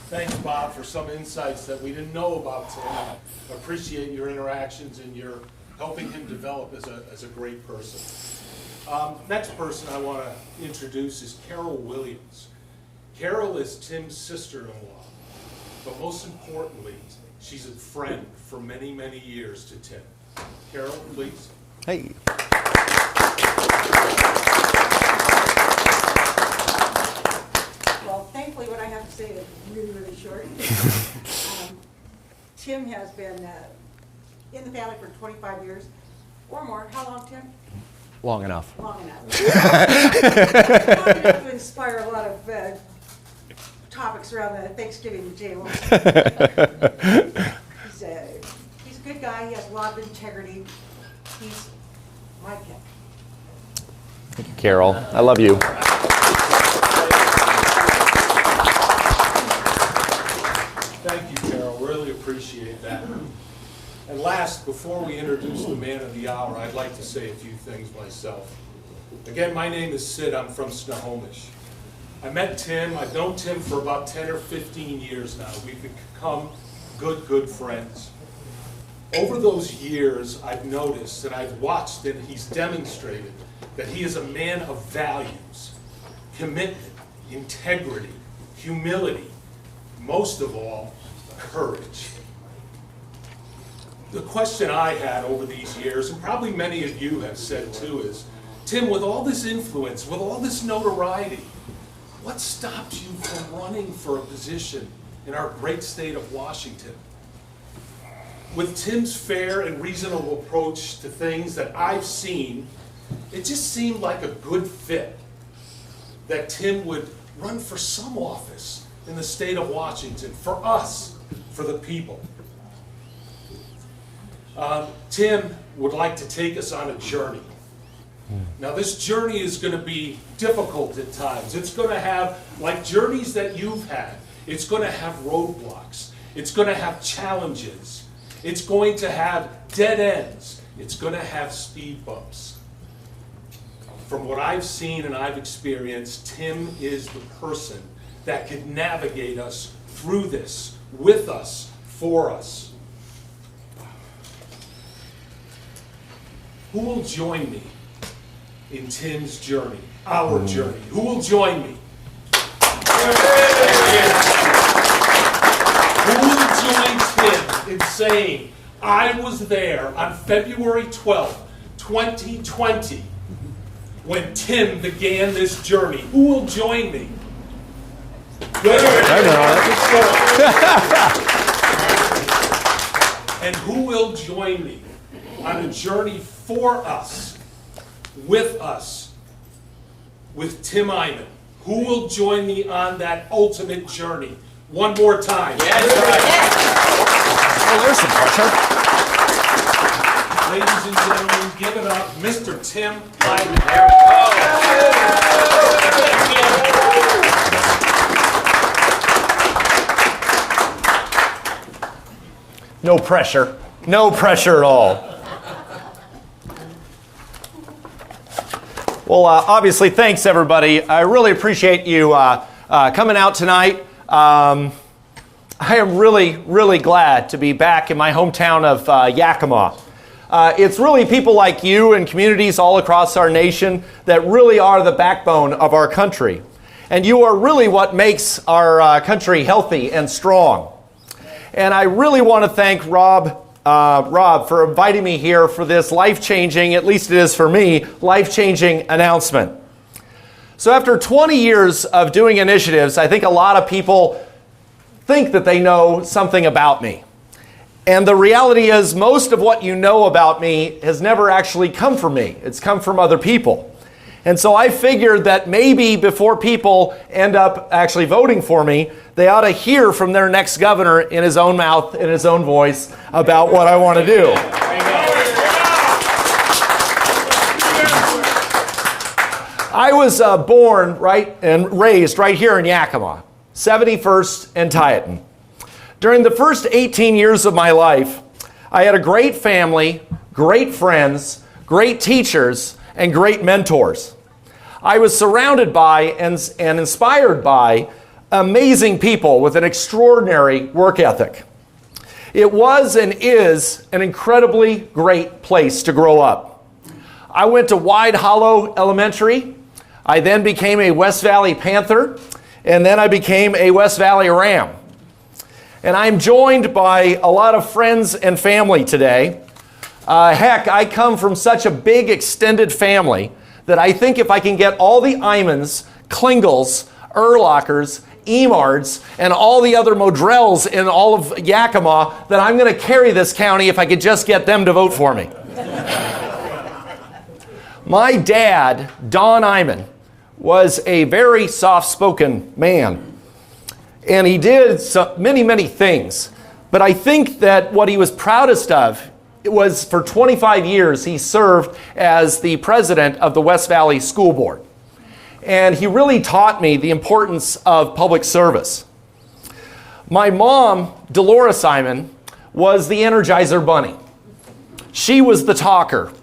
Thanks, Bob, for some insights that we didn't know about Tim. I appreciate your interactions and your helping him develop as a great person. Next person I want to introduce is Carol Williams. Carol is Tim's sister-in-law, but most importantly, she's a friend for many, many years to Tim. Carol, please. Hey. Well, thankfully what I have to say is really, really short. Tim has been in the family for 25 years or more. How long, Tim? Long enough. Long enough. Long enough to inspire a lot of topics around the Thanksgiving table. He's a good guy. He has a lot of integrity. He's my pick. Thank you, Carol. I love you. Thank you, Carol. Really appreciate that. And last, before we introduce the man of the hour, I'd like to say a few things myself. Again, my name is Sid. I'm from Snohomish. I met Tim. I've known Tim for about 10 or 15 years now. We've become good friends. Over those years, I've noticed and I've watched and he's demonstrated that he is a man of values, commitment, integrity, humility, most of all, courage. The question I had over these years, and probably many of you have said too, is, Tim, with all this influence, with all this notoriety, what stopped you from running for a position in our great state of Washington? With Tim's fair and reasonable approach to things that I've seen, it just seemed like a good fit that Tim would run for some office in the state of Washington, for us, for the people. Tim would like to take us on a journey. Now this journey is going to be difficult at times. It's going to have, like journeys that you've had, it's going to have roadblocks. It's going to have challenges. It's going to have dead ends. It's going to have speed bumps. From what I've seen and I've experienced, Tim is the person that could navigate us through this, with us, for us. Who will join me in Tim's journey, our journey? Who will join me? Who will join Tim in saying, I was there on February 12th, 2020, when Tim began this journey? Who will join me? Good. And who will join me on a journey for us, with Tim Eyman? Who will join me on that ultimate journey? One more time. Yes. Oh, there's some pressure. Ladies and gentlemen, give it up, Mr. Tim Eyman. There we go. No pressure. No pressure at all. Well, obviously, thanks, everybody. I really appreciate you coming out tonight. I am really, really glad to be back in my hometown of Yakima. It's really people like you and communities all across our nation that really are the backbone of our country. And you are really what makes our country healthy and strong. And I really want to thank Rob for inviting me here for this life-changing, at least it is for me, life-changing announcement. So after 20 years of doing initiatives, I think a lot of people think that they know something about me. And the reality is most of what you know about me has never actually come from me. It's come from other people. And so I figured that maybe before people end up actually voting for me, they ought to hear from their next governor in his own mouth, in his own voice, about what I want to do. I was born and raised right here in Yakima, 71st and Tieton. During the first 18 years of my life, I had a great family, great friends, great teachers, and great mentors. I was surrounded by and inspired by amazing people with an extraordinary work ethic. It was and is an incredibly great place to grow up. I went to Wide Hollow Elementary. I then became a West Valley Panther, and then I became a West Valley Ram. And I'm joined by a lot of friends and family today. Heck, I come from such a big extended family that I think if I can get all the Eymans, Klingels, Erlockers, Emards, and all the other Modrells in all of Yakima, that I'm going to carry this county if I could just get them to vote for me. My dad, Don Eyman, was a very soft-spoken man. And he did many things. But I think that what he was proudest of was for 25 years he served as the president of the West Valley School Board. And he really taught me the importance of public service. My mom, Dolores Eyman, was the Energizer Bunny. She was the talker.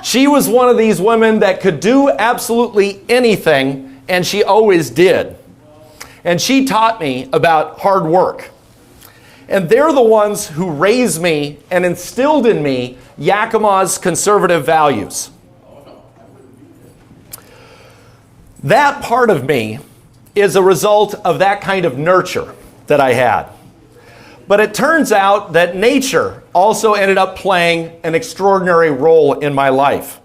She was one of these women that could do absolutely anything, and she always did. And she taught me about hard work. And they're the ones who raised me and instilled in me Yakima's conservative values. That part of me is a result of that kind of nurture that I had. But it turns out that nature also ended up playing an extraordinary role in my life.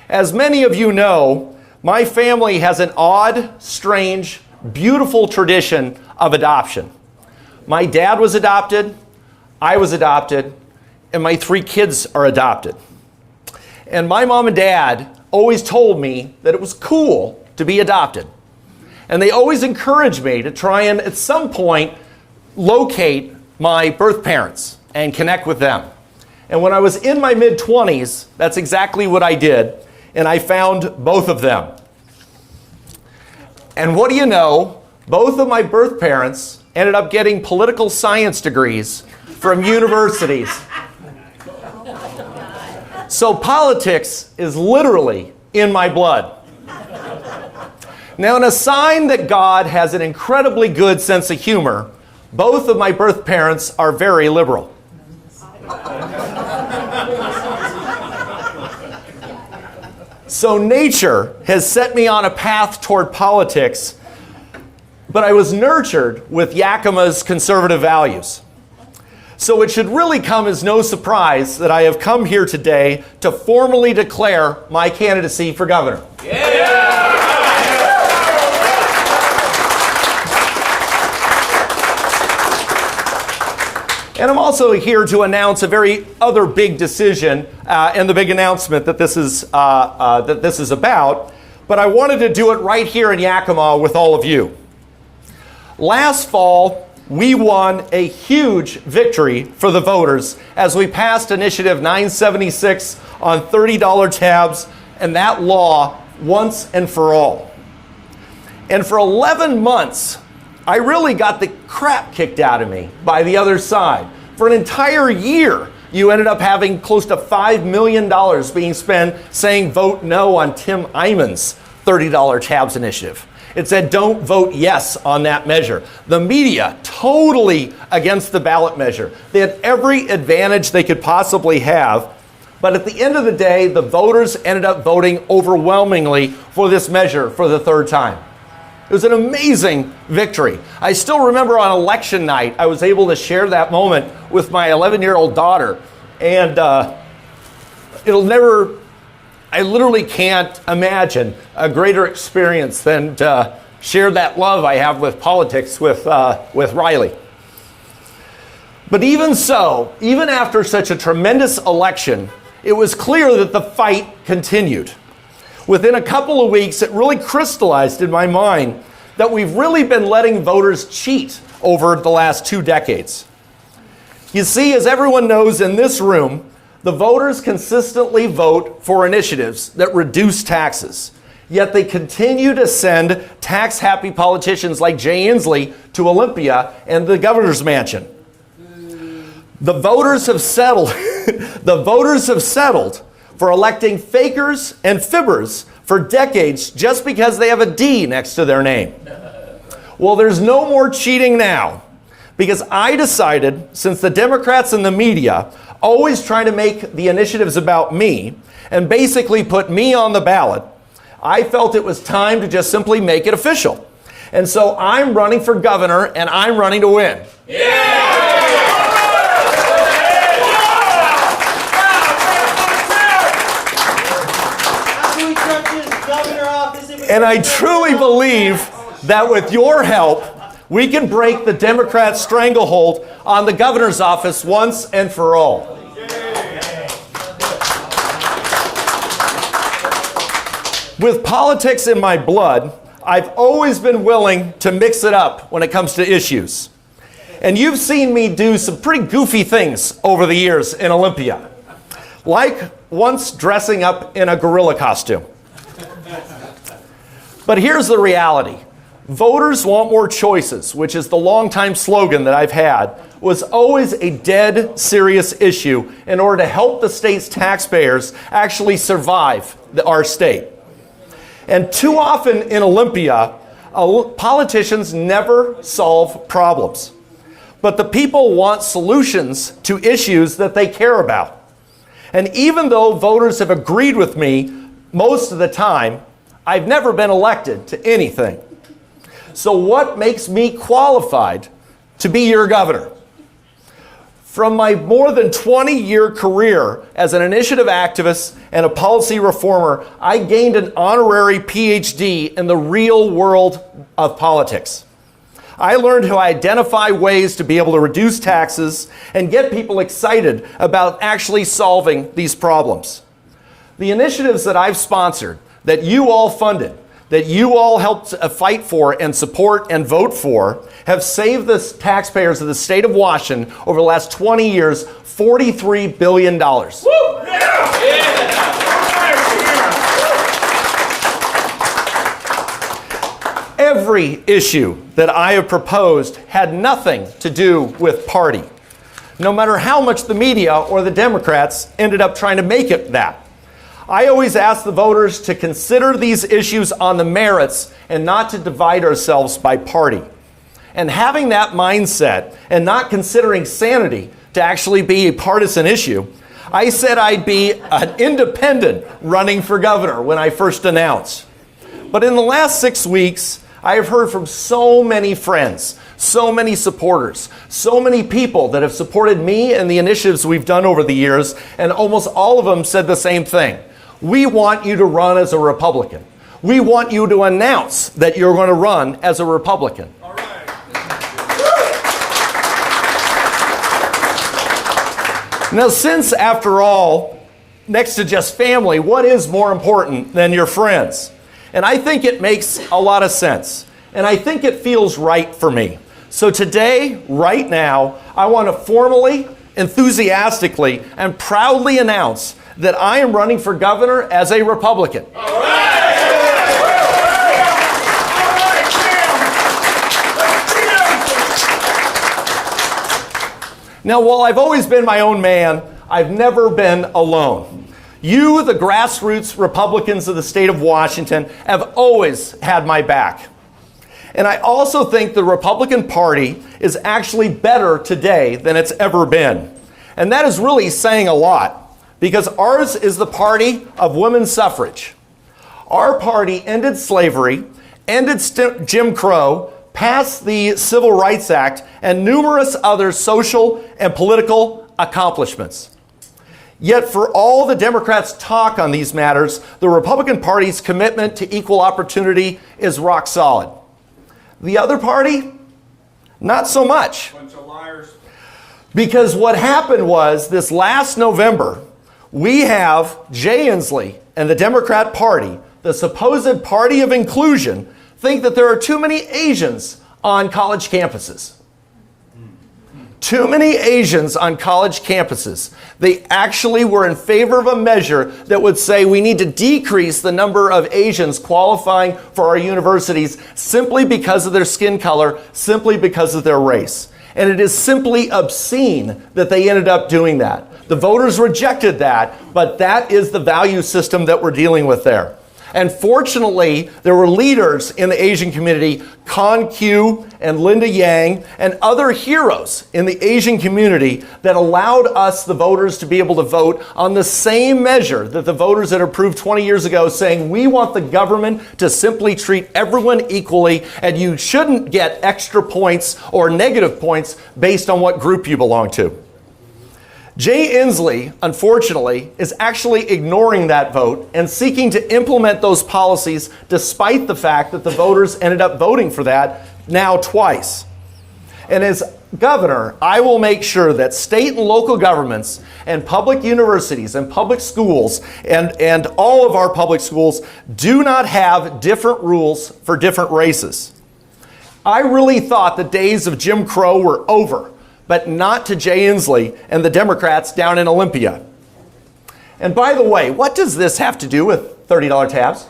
As many of you know, my family has an odd, strange, beautiful tradition of adoption. My dad was adopted, I was adopted, and my 3 kids are adopted. And my mom and dad always told me that it was cool to be adopted. And they always encouraged me to try and, at some point, locate my birth parents and connect with them. And when I was in my mid-20s, that's exactly what I did, and I found both of them. And what do you know? Both of my birth parents ended up getting political science degrees from universities. So politics is literally in my blood. Now, in a sign that God has an incredibly good sense of humor, both of my birth parents are very liberal. So nature has set me on a path toward politics, but I was nurtured with Yakima's conservative values. So it should really come as no surprise that I have come here today to formally declare my candidacy for governor. And I'm also here to announce a very other big decision and the big announcement that this is about. But I wanted to do it right here in Yakima with all of you. Last fall, we won a huge victory for the voters as we passed Initiative 976 on $30 tabs and that law once and for all. And for 11 months, I really got the crap kicked out of me by the other side. For an entire year, you ended up having close to $5 million being spent saying vote no on Tim Eyman's $30 tabs initiative. It said don't vote yes on that measure. The media totally against the ballot measure. They had every advantage they could possibly have. But at the end of the day, the voters ended up voting overwhelmingly for this measure for the 3rd time. It was an amazing victory. I still remember on election night, I was able to share that moment with my 11-year-old daughter. And I literally can't imagine a greater experience than to share that love I have with politics with Riley. But even so, even after such a tremendous election, it was clear that the fight continued. Within a couple of weeks, it really crystallized in my mind that we've really been letting voters cheat over the last 2 decades. You see, as everyone knows in this room, the voters consistently vote for initiatives that reduce taxes. Yet they continue to send tax-happy politicians like Jay Inslee to Olympia and the governor's mansion. The voters have settled. The voters have settled for electing fakers and fibbers for decades just because they have a D next to their name. Well, there's no more cheating now, because I decided, since the Democrats and the media always try to make the initiatives about me and basically put me on the ballot, I felt it was time to just simply make it official. And so I'm running for governor, and I'm running to win. And I truly believe that with your help, we can break the Democrat stranglehold on the governor's office once and for all. With politics in my blood, I've always been willing to mix it up when it comes to issues. And you've seen me do some pretty goofy things over the years in Olympia, like once dressing up in a gorilla costume. But here's the reality. Voters want more choices, which is the longtime slogan that I've had, was always a dead serious issue in order to help the state's taxpayers actually survive our state. And too often in Olympia, politicians never solve problems. But the people want solutions to issues that they care about. And even though voters have agreed with me most of the time, I've never been elected to anything. So what makes me qualified to be your governor? From my more than 20-year career as an initiative activist and a policy reformer, I gained an honorary PhD in the real world of politics. I learned to identify ways to be able to reduce taxes and get people excited about actually solving these problems. The initiatives that I've sponsored, that you all funded, that you all helped fight for and support and vote for, have saved the taxpayers of the state of Washington over the last 20 years $43 billion. Every issue that I have proposed had nothing to do with party, no matter how much the media or the Democrats ended up trying to make it that. I always ask the voters to consider these issues on the merits and not to divide ourselves by party. And having that mindset and not considering sanity to actually be a partisan issue, I said I'd be an independent running for governor when I first announced. But in the last 6 weeks, I have heard from so many friends, so many supporters, so many people that have supported me and the initiatives we've done over the years, and almost all of them said the same thing. We want you to run as a Republican. We want you to announce that you're going to run as a Republican. All right. Now, since, after all, next to just family, what is more important than your friends? And I think it makes a lot of sense. And I think it feels right for me. So today, right now, I want to formally, enthusiastically, and proudly announce that I am running for governor as a Republican. All right. Now, while I've always been my own man, I've never been alone. You, the grassroots Republicans of the state of Washington, have always had my back. And I also think the Republican Party is actually better today than it's ever been. And that is really saying a lot, because ours is the party of women's suffrage. Our party ended slavery, ended Jim Crow, passed the Civil Rights Act, and numerous other social and political accomplishments. Yet for all the Democrats' talk on these matters, the Republican Party's commitment to equal opportunity is rock solid. The other party, not so much. Bunch of liars. Because what happened was, this last November, we have Jay Inslee and the Democrat Party, the supposed party of inclusion, think that there are too many Asians on college campuses. Too many Asians on college campuses. They actually were in favor of a measure that would say we need to decrease the number of Asians qualifying for our universities simply because of their skin color, simply because of their race. And it is simply obscene that they ended up doing that. The voters rejected that, but that is the value system that we're dealing with there. And fortunately, there were leaders in the Asian community, Con Q and Linda Yang, and other heroes in the Asian community that allowed us, the voters, to be able to vote on the same measure that the voters had approved 20 years ago, saying we want the government to simply treat everyone equally, and you shouldn't get extra points or negative points based on what group you belong to. Jay Inslee, unfortunately, is actually ignoring that vote and seeking to implement those policies despite the fact that the voters ended up voting for that now twice. And as governor, I will make sure that state and local governments and public universities and public schools and all of our public schools do not have different rules for different races. I really thought the days of Jim Crow were over, but not to Jay Inslee and the Democrats down in Olympia. And by the way, what does this have to do with $30 tabs?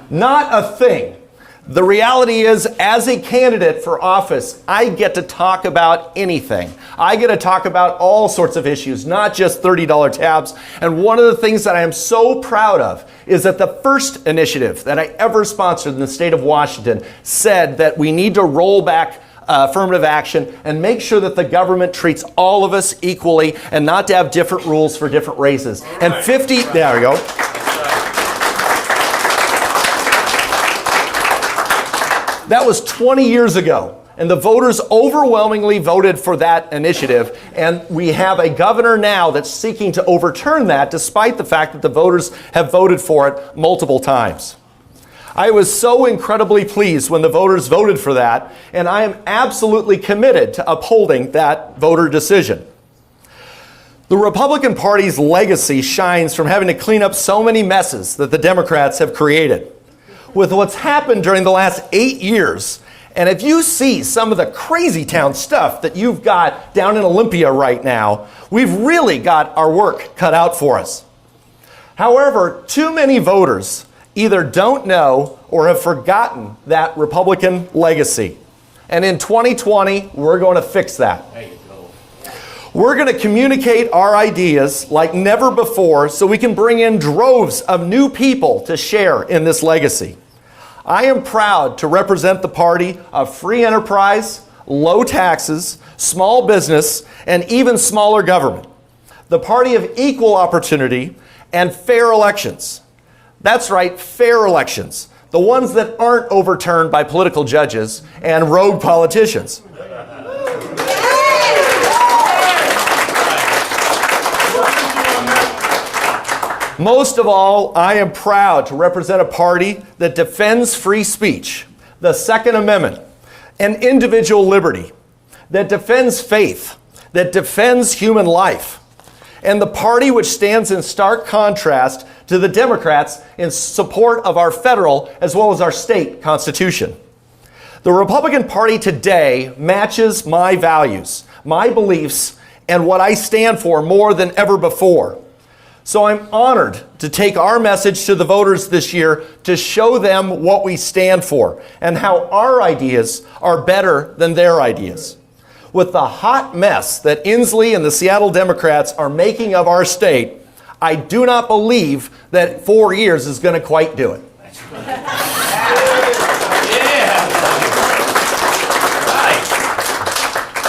Not a thing. The reality is, as a candidate for office, I get to talk about anything. I get to talk about all sorts of issues, not just $30 tabs. And one of the things that I am so proud of is that the first initiative that I ever sponsored in the state of Washington said that we need to roll back affirmative action and make sure that the government treats all of us equally and not to have different rules for different races. And 50, there we go. That was 20 years ago. And the voters overwhelmingly voted for that initiative. And we have a governor now that's seeking to overturn that despite the fact that the voters have voted for it multiple times. I was so incredibly pleased when the voters voted for that, and I am absolutely committed to upholding that voter decision. The Republican Party's legacy shines from having to clean up so many messes that the Democrats have created. With what's happened during the last 8 years, and if you see some of the crazy town stuff that you've got down in Olympia right now, we've really got our work cut out for us. However, too many voters either don't know or have forgotten that Republican legacy. And in 2020, we're going to fix that. We're going to communicate our ideas like never before so we can bring in droves of new people to share in this legacy. I am proud to represent the party of free enterprise, low taxes, small business, and even smaller government. The party of equal opportunity and fair elections. That's right, fair elections. The ones that aren't overturned by political judges and rogue politicians. Most of all, I am proud to represent a party that defends free speech, the Second Amendment, and individual liberty, that defends faith, that defends human life, and the party which stands in stark contrast to the Democrats in support of our federal as well as our state constitution. The Republican Party today matches my values, my beliefs, and what I stand for more than ever before. So I'm honored to take our message to the voters this year to show them what we stand for and how our ideas are better than their ideas. With the hot mess that Inslee and the Seattle Democrats are making of our state, I do not believe that 4 years is going to quite do it.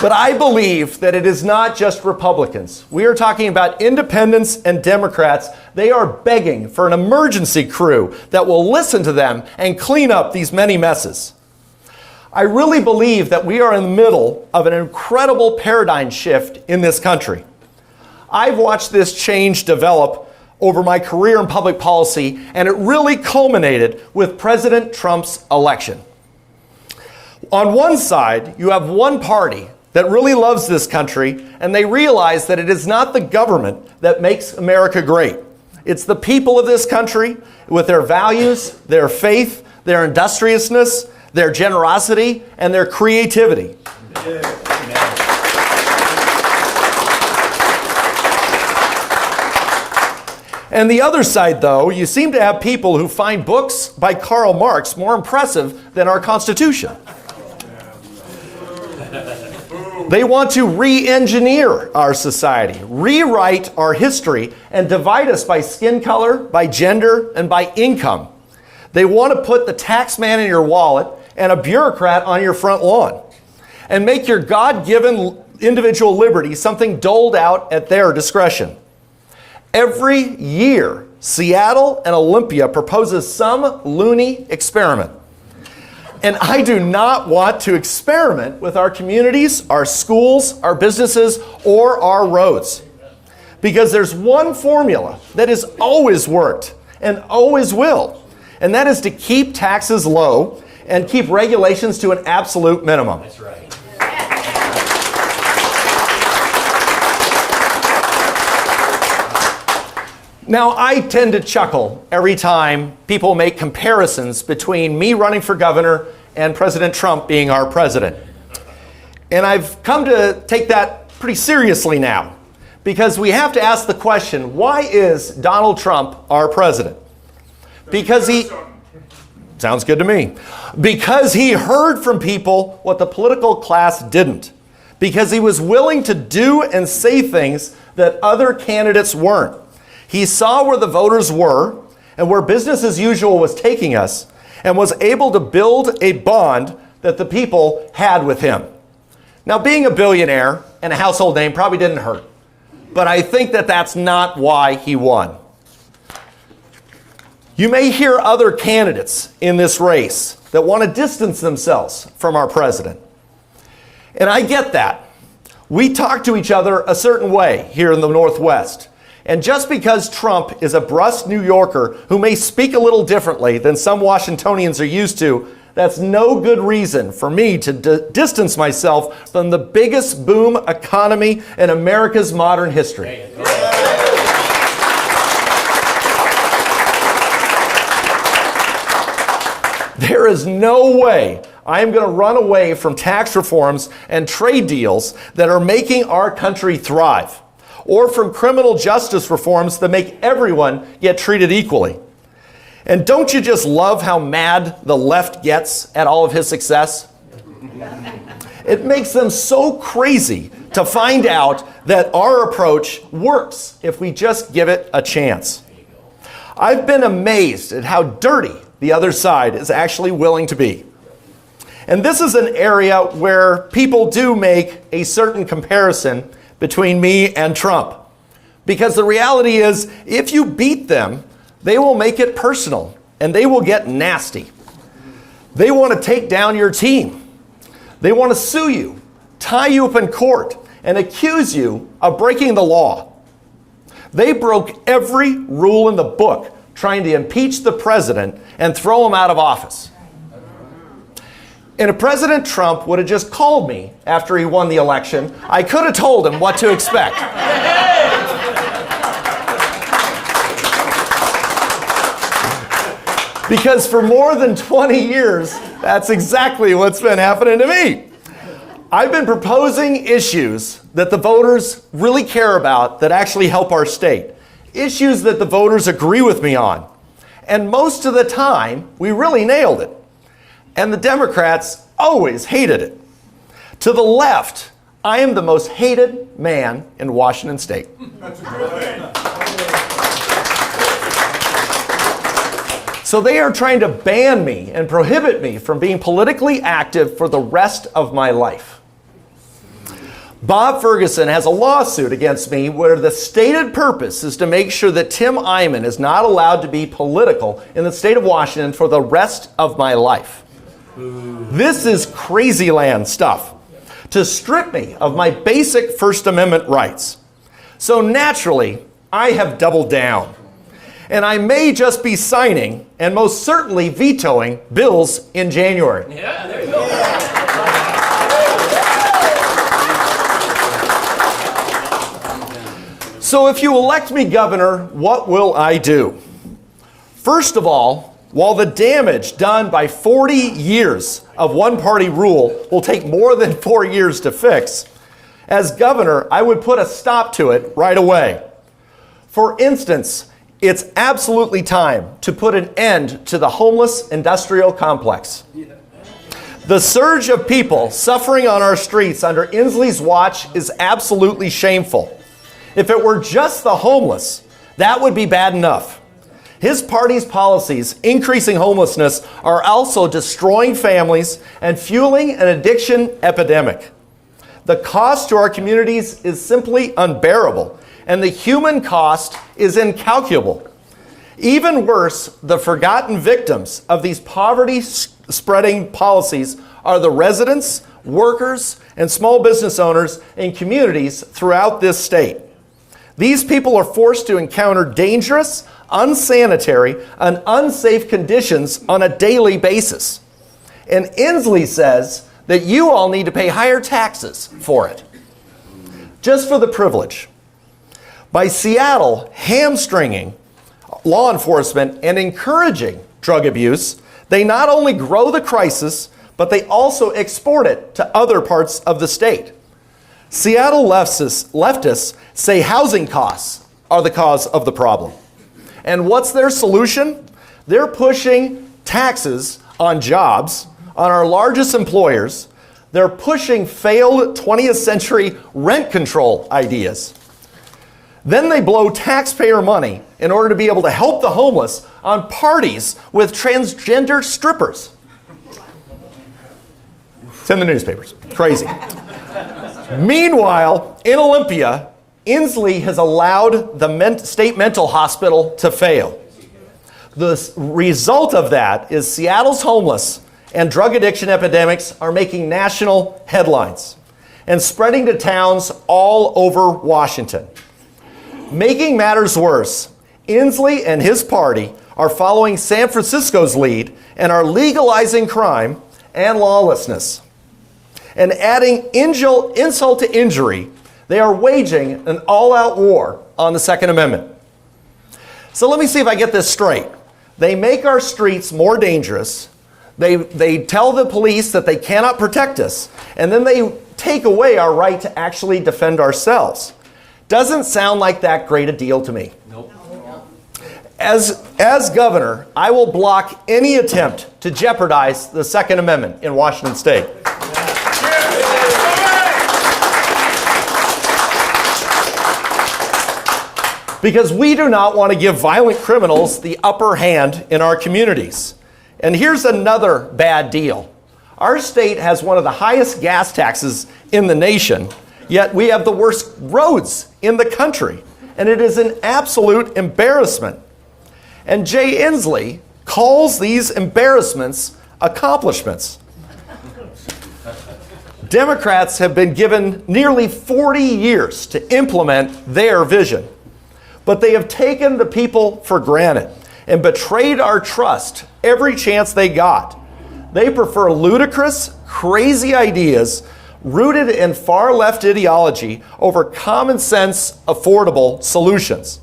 But I believe that it is not just Republicans. We are talking about independents and Democrats. They are begging for an emergency crew that will listen to them and clean up these many messes. I really believe that we are in the middle of an incredible paradigm shift in this country. I've watched this change develop over my career in public policy, and it really culminated with President Trump's election. On one side, you have one party that really loves this country, and they realize that it is not the government that makes America great. It's the people of this country with their values, their faith, their industriousness, their generosity, and their creativity. And the other side, though, you seem to have people who find books by Karl Marx more impressive than our Constitution. They want to re-engineer our society, rewrite our history, and divide us by skin color, by gender, and by income. They want to put the tax man in your wallet and a bureaucrat on your front lawn, and make your God-given individual liberty something doled out at their discretion. Every year, Seattle and Olympia proposes some loony experiment. And I do not want to experiment with our communities, our schools, our businesses, or our roads. Because there's one formula that has always worked and always will, and that is to keep taxes low and keep regulations to an absolute minimum. That's right. Now, I tend to chuckle every time people make comparisons between me running for governor and President Trump being our president. And I've come to take that pretty seriously now, because we have to ask the question, why is Donald Trump our president? Because he... Sounds good to me. Because he heard from people what the political class didn't. Because he was willing to do and say things that other candidates weren't. He saw where the voters were and where business as usual was taking us, and was able to build a bond that the people had with him. Now, being a billionaire and a household name probably didn't hurt, but I think that that's not why he won. You may hear other candidates in this race that want to distance themselves from our president. And I get that. We talk to each other a certain way here in the Northwest. And just because Trump is a brusque New Yorker who may speak a little differently than some Washingtonians are used to, that's no good reason for me to distance myself from the biggest boom economy in America's modern history. There is no way I am going to run away from tax reforms and trade deals that are making our country thrive, or from criminal justice reforms that make everyone get treated equally. And don't you just love how mad the left gets at all of his success? It makes them so crazy to find out that our approach works if we just give it a chance. I've been amazed at how dirty the other side is actually willing to be. And this is an area where people do make a certain comparison between me and Trump. Because the reality is, if you beat them, they will make it personal and they will get nasty. They want to take down your team. They want to sue you, tie you up in court, and accuse you of breaking the law. They broke every rule in the book trying to impeach the president and throw him out of office. And if President Trump would have just called me after he won the election, I could have told him what to expect. Because for more than 20 years, that's exactly what's been happening to me. I've been proposing issues that the voters really care about that actually help our state. Issues that the voters agree with me on. And most of the time, we really nailed it. And the Democrats always hated it. To the left, I am the most hated man in Washington State. So they are trying to ban me and prohibit me from being politically active for the rest of my life. Bob Ferguson has a lawsuit against me where the stated purpose is to make sure that Tim Eyman is not allowed to be political in the state of Washington for the rest of my life. This is crazy land stuff, to strip me of my basic First Amendment rights. So naturally, I have doubled down. And I may just be signing and most certainly vetoing bills in January. Yeah, there you go. So if you elect me governor, what will I do? First of all, while the damage done by 40 years of one-party rule will take more than 4 years to fix, as governor, I would put a stop to it right away. For instance, it's absolutely time to put an end to the homeless industrial complex. The surge of people suffering on our streets under Inslee's watch is absolutely shameful. If it were just the homeless, that would be bad enough. His party's policies increasing homelessness are also destroying families and fueling an addiction epidemic. The cost to our communities is simply unbearable, and the human cost is incalculable. Even worse, the forgotten victims of these poverty-spreading policies are the residents, workers, and small business owners in communities throughout this state. These people are forced to encounter dangerous, unsanitary, and unsafe conditions on a daily basis. And Inslee says that you all need to pay higher taxes for it, just for the privilege. By Seattle hamstringing law enforcement and encouraging drug abuse, they not only grow the crisis, but they also export it to other parts of the state. Seattle leftists say housing costs are the cause of the problem. And what's their solution? They're pushing taxes on jobs, on our largest employers. They're pushing failed 20th century rent control ideas. Then they blow taxpayer money in order to be able to help the homeless on parties with transgender strippers. It's in the newspapers. Crazy. Meanwhile, in Olympia, Inslee has allowed the state mental hospital to fail. The result of that is Seattle's homeless and drug addiction epidemics are making national headlines and spreading to towns all over Washington. Making matters worse, Inslee and his party are following San Francisco's lead and are legalizing crime and lawlessness. And adding insult to injury, they are waging an all-out war on the Second Amendment. So let me see if I get this straight. They make our streets more dangerous. They tell the police that they cannot protect us. And then they take away our right to actually defend ourselves. Doesn't sound like that great a deal to me. Nope. As governor, I will block any attempt to jeopardize the Second Amendment in Washington State. Because we do not want to give violent criminals the upper hand in our communities. And here's another bad deal. Our state has one of the highest gas taxes in the nation, yet we have the worst roads in the country. And it is an absolute embarrassment. And Jay Inslee calls these embarrassments accomplishments. Democrats have been given nearly 40 years to implement their vision. But they have taken the people for granted and betrayed our trust every chance they got. They prefer ludicrous, crazy ideas rooted in far-left ideology over common sense, affordable solutions.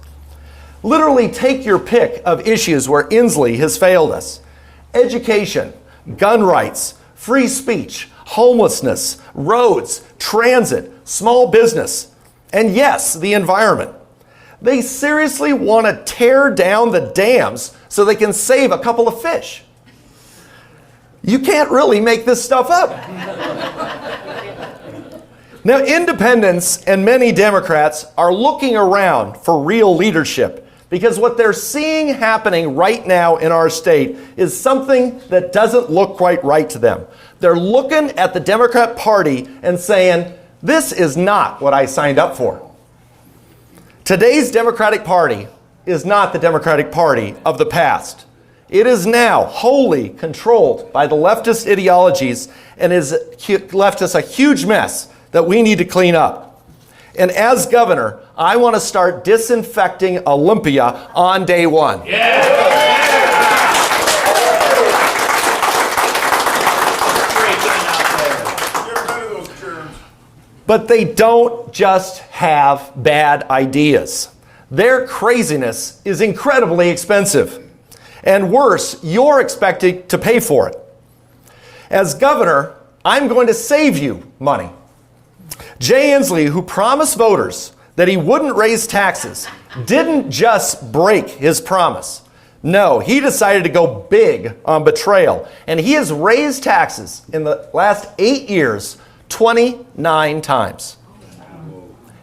Literally take your pick of issues where Inslee has failed us. Education, gun rights, free speech, homelessness, roads, transit, small business, and yes, the environment. They seriously want to tear down the dams so they can save a couple of fish. You can't really make this stuff up. Now, independents and many Democrats are looking around for real leadership because what they're seeing happening right now in our state is something that doesn't look quite right to them. They're looking at the Democrat Party and saying, this is not what I signed up for. Today's Democratic Party is not the Democratic Party of the past. It is now wholly controlled by the leftist ideologies and has left us a huge mess that we need to clean up. And as governor, I want to start disinfecting Olympia on day one. But they don't just have bad ideas. Their craziness is incredibly expensive. And worse, you're expected to pay for it. As governor, I'm going to save you money. Jay Inslee, who promised voters that he wouldn't raise taxes, didn't just break his promise. No, he decided to go big on betrayal. And he has raised taxes in the last 8 years 29 times.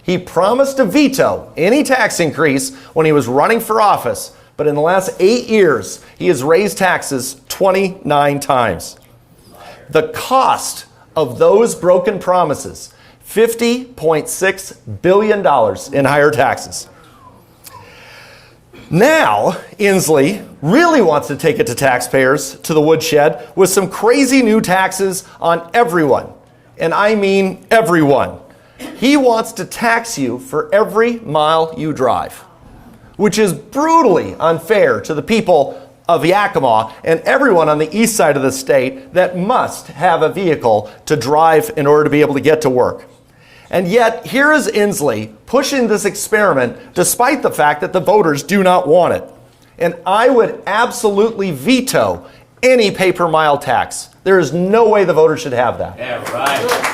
He promised to veto any tax increase when he was running for office, but in the last 8 years, he has raised taxes 29 times. The cost of those broken promises, $50.6 billion in higher taxes. Now, Inslee really wants to take it to taxpayers, to the woodshed, with some crazy new taxes on everyone. And I mean everyone. He wants to tax you for every mile you drive, which is brutally unfair to the people of Yakima and everyone on the east side of the state that must have a vehicle to drive in order to be able to get to work. And yet, here is Inslee pushing this experiment despite the fact that the voters do not want it. And I would absolutely veto any pay-per-mile tax. There is no way the voters should have that. Yeah, right.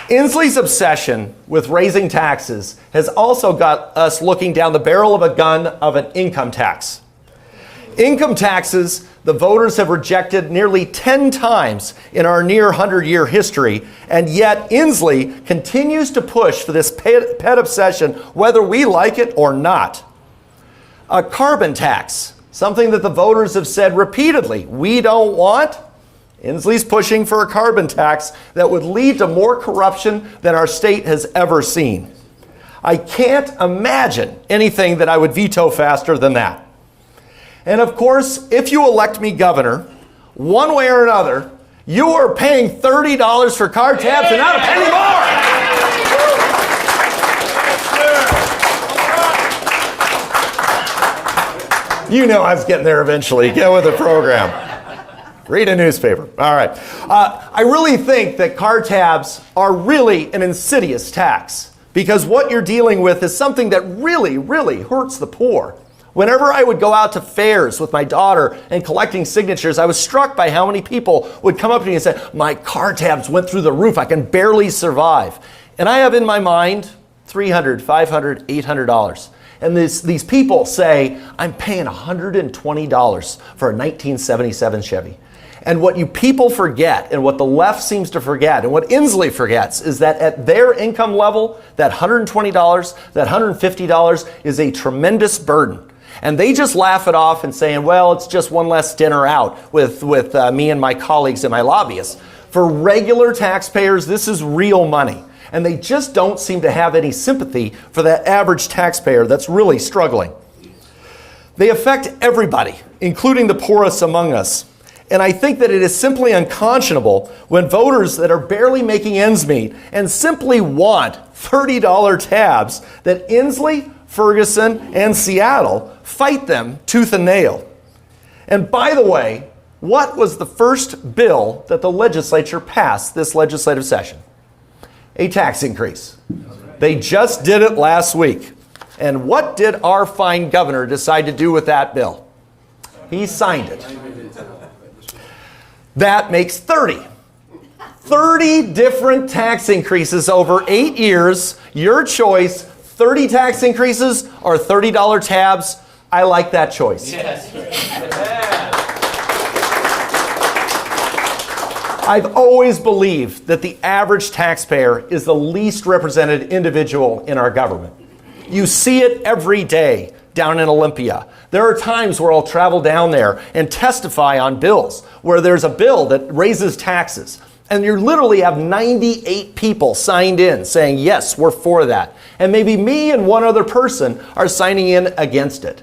Inslee's obsession with raising taxes has also got us looking down the barrel of a gun of an income tax. Income taxes, the voters have rejected nearly 10 times in our near 100-year history, and yet Inslee continues to push for this pet obsession, whether we like it or not. A carbon tax, something that the voters have said repeatedly, we don't want. Inslee's pushing for a carbon tax that would lead to more corruption than our state has ever seen. I can't imagine anything that I would veto faster than that. And of course, if you elect me governor, one way or another, you are paying $30 for car tabs and not a penny more. You know I was getting there eventually. Get with the program. Read a newspaper. All right. I really think that car tabs are really an insidious tax because what you're dealing with is something that really, really hurts the poor. Whenever I would go out to fairs with my daughter and collecting signatures, I was struck by how many people would come up to me and say, my car tabs went through the roof. I can barely survive. And I have in my mind $300, $500, $800. And these people say, I'm paying $120 for a 1977 Chevy. And what you people forget, and what the left seems to forget, and what Inslee forgets, is that at their income level, that $120, that $150 is a tremendous burden. And they just laugh it off and saying, well, it's just one less dinner out with me and my colleagues and my lobbyists. For regular taxpayers, this is real money. And they just don't seem to have any sympathy for that average taxpayer that's really struggling. They affect everybody, including the poorest among us. And I think that it is simply unconscionable when voters that are barely making ends meet and simply want $30 tabs that Inslee, Ferguson, and Seattle fight them tooth and nail. And by the way, what was the first bill that the legislature passed this legislative session? A tax increase. They just did it last week. And what did our fine governor decide to do with that bill? He signed it. That makes 30. 30 different tax increases over 8 years. Your choice, 30 tax increases or $30 tabs. I like that choice. Yes. I've always believed that the average taxpayer is the least represented individual in our government. You see it every day down in Olympia. There are times where I'll travel down there and testify on bills where there's a bill that raises taxes. And you literally have 98 people signed in saying, yes, we're for that. And maybe me and one other person are signing in against it.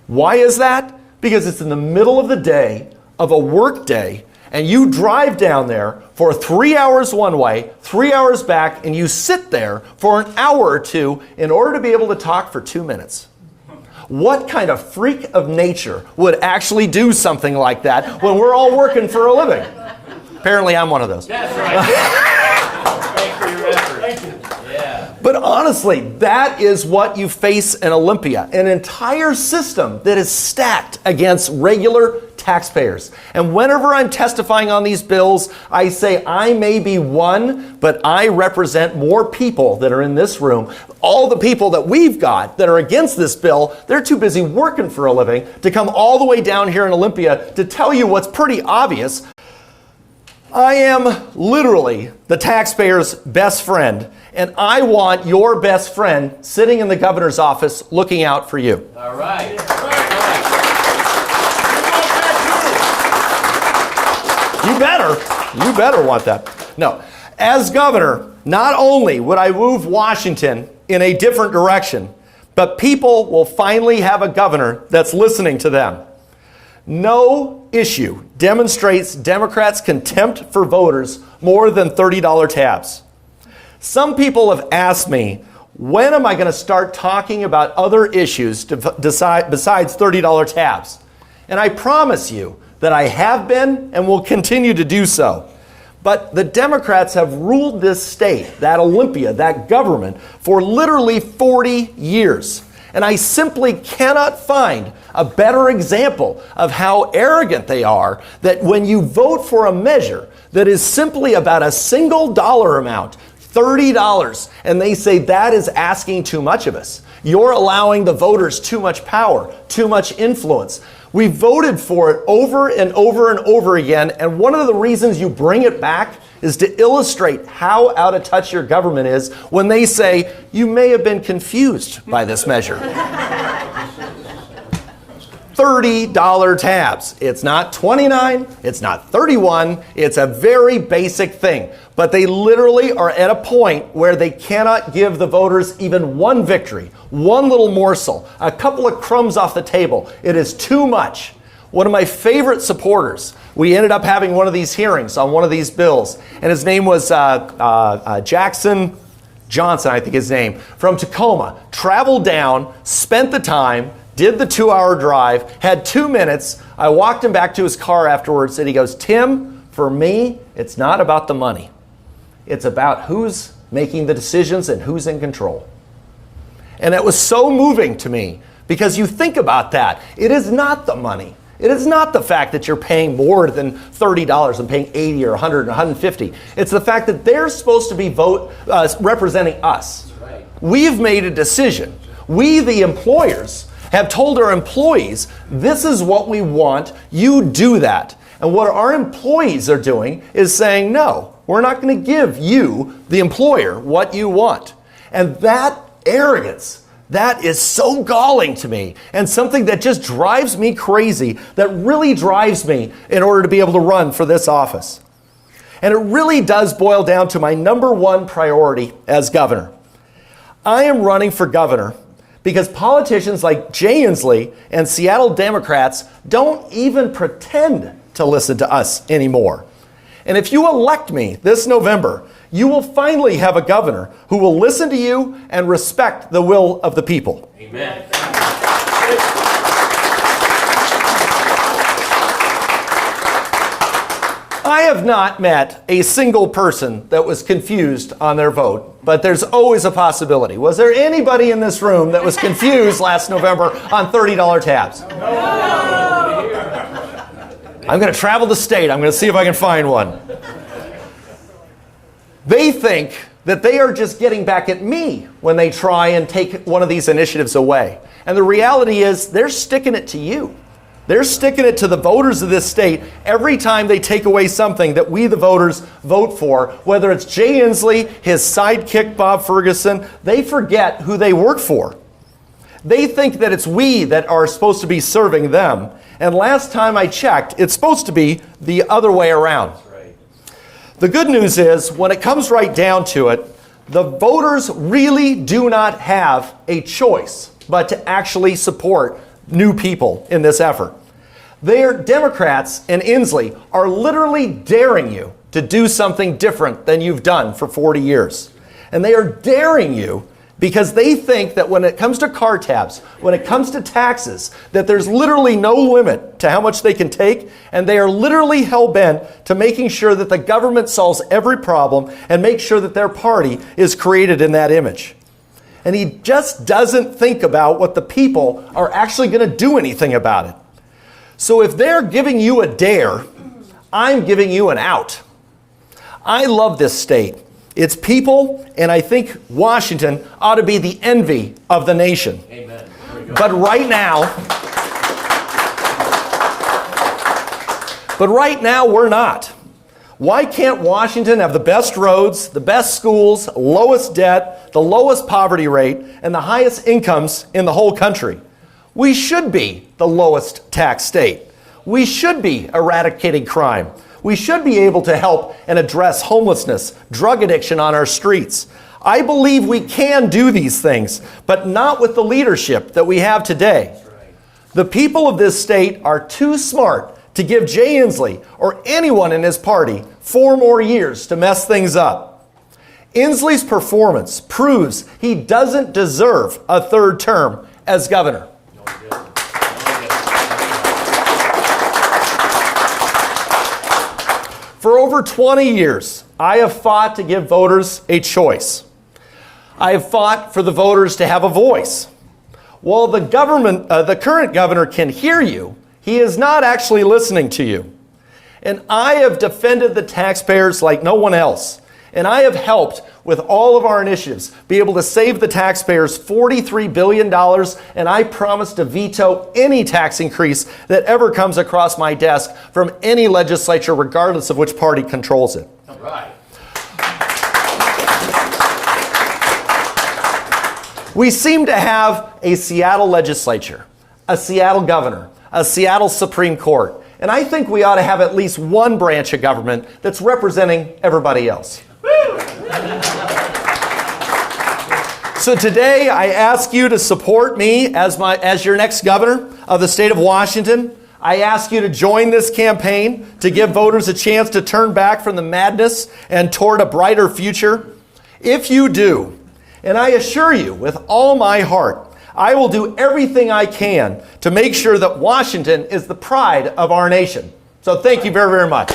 Why is that? Because it's in the middle of the day of a work day, and you drive down there for 3 hours one way, 3 hours back, and you sit there for an hour or two in order to be able to talk for 2 minutes. What kind of freak of nature would actually do something like that when we're all working for a living? Apparently, I'm one of those. That's right. Thanks for your effort. Thank you. Yeah. But honestly, that is what you face in Olympia, an entire system that is stacked against regular taxpayers. And whenever I'm testifying on these bills, I say I may be one, but I represent more people that are in this room. All the people that we've got that are against this bill, they're too busy working for a living to come all the way down here in Olympia to tell you what's pretty obvious. I am literally the taxpayer's best friend, and I want your best friend sitting in the governor's office looking out for you. All right. You better want that. No, as governor, not only would I move Washington in a different direction, but people will finally have a governor that's listening to them. No issue demonstrates Democrats' contempt for voters more than $30 tabs. Some people have asked me, when am I going to start talking about other issues besides $30 tabs? And I promise you that I have been and will continue to do so. But the Democrats have ruled this state, that Olympia, that government, for literally 40 years. And I simply cannot find a better example of how arrogant they are, that when you vote for a measure that is simply about a single dollar amount, $30, and they say that is asking too much of us. You're allowing the voters too much power, too much influence. We voted for it over and over and over again, and one of the reasons you bring it back is to illustrate how out of touch your government is when they say, you may have been confused by this measure. $30 tabs. It's not 29, it's not 31, it's a very basic thing. But they literally are at a point where they cannot give the voters even one victory, one little morsel, a couple of crumbs off the table. It is too much. One of my favorite supporters, we ended up having one of these hearings on one of these bills, and his name was Jackson Johnson, I think his name, from Tacoma, traveled down, spent the time, did the 2-hour drive, had 2 minutes. I walked him back to his car afterwards, and he goes, Tim, for me, it's not about the money. It's about who's making the decisions and who's in control. And it was so moving to me, because you think about that. It is not the money. It is not the fact that you're paying more than $30 and paying $80 or $100 or $150. It's the fact that they're supposed to be representing us. Right. We've made a decision. We, the employers, have told our employees, this is what we want, you do that. And what our employees are doing is saying, no, we're not going to give you, the employer, what you want. And that arrogance, that is so galling to me, and something that just drives me crazy, that really drives me in order to be able to run for this office. And it really does boil down to my number one priority as governor. I am running for governor because politicians like Jay Inslee and Seattle Democrats don't even pretend to listen to us anymore. And if you elect me this November, you will finally have a governor who will listen to you and respect the will of the people. Amen. I have not met a single person that was confused on their vote, but there's always a possibility. Was there anybody in this room that was confused last November on $30 tabs? No. I'm going to travel the state. I'm going to see if I can find one. They think that they are just getting back at me when they try and take one of these initiatives away. And the reality is they're sticking it to you. They're sticking it to the voters of this state every time they take away something that we, the voters, vote for. Whether it's Jay Inslee, his sidekick Bob Ferguson, they forget who they work for. They think that it's we that are supposed to be serving them. And last time I checked, it's supposed to be the other way around. That's right. The good news is, when it comes right down to it, the voters really do not have a choice but to actually support new people in this effort. Democrats and Inslee are literally daring you to do something different than you've done for 40 years. And they are daring you because they think that when it comes to car tabs, when it comes to taxes, that there's literally no limit to how much they can take, and they are literally hell-bent to making sure that the government solves every problem and make sure that their party is created in that image. And he just doesn't think about what the people are actually going to do anything about it. So if they're giving you a dare, I'm giving you an out. I love this state, its people, and I think Washington ought to be the envy of the nation. Amen. But right now, we're not. Why can't Washington have the best roads, the best schools, lowest debt, the lowest poverty rate, and the highest incomes in the whole country? We should be the lowest tax state. We should be eradicating crime. We should be able to help and address homelessness, drug addiction on our streets. I believe we can do these things, but not with the leadership that we have today. The people of this state are too smart to give Jay Inslee or anyone in his party 4 more years to mess things up. Inslee's performance proves he doesn't deserve a 3rd term as governor. For over 20 years, I have fought to give voters a choice. I have fought for the voters to have a voice. While the current governor can hear you, he is not actually listening to you. And I have defended the taxpayers like no one else. And I have helped with all of our initiatives be able to save the taxpayers $43 billion, and I promise to veto any tax increase that ever comes across my desk from any legislature, regardless of which party controls it. All right. We seem to have a Seattle legislature, a Seattle governor, a Seattle Supreme Court, and I think we ought to have at least one branch of government that's representing everybody else. So today I ask you to support me as your next governor of the state of Washington. I ask you to join this campaign to give voters a chance to turn back from the madness and toward a brighter future. If you do, and I assure you with all my heart, I will do everything I can to make sure that Washington is the pride of our nation. So thank you very, very much.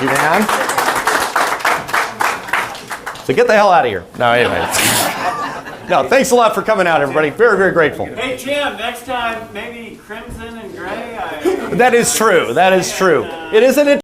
You man. So get the hell out of here. No, anyway. No, thanks a lot for coming out, everybody. Very, very grateful. Hey, Jim, next time, maybe crimson and gray? That is true. That is true. It isn't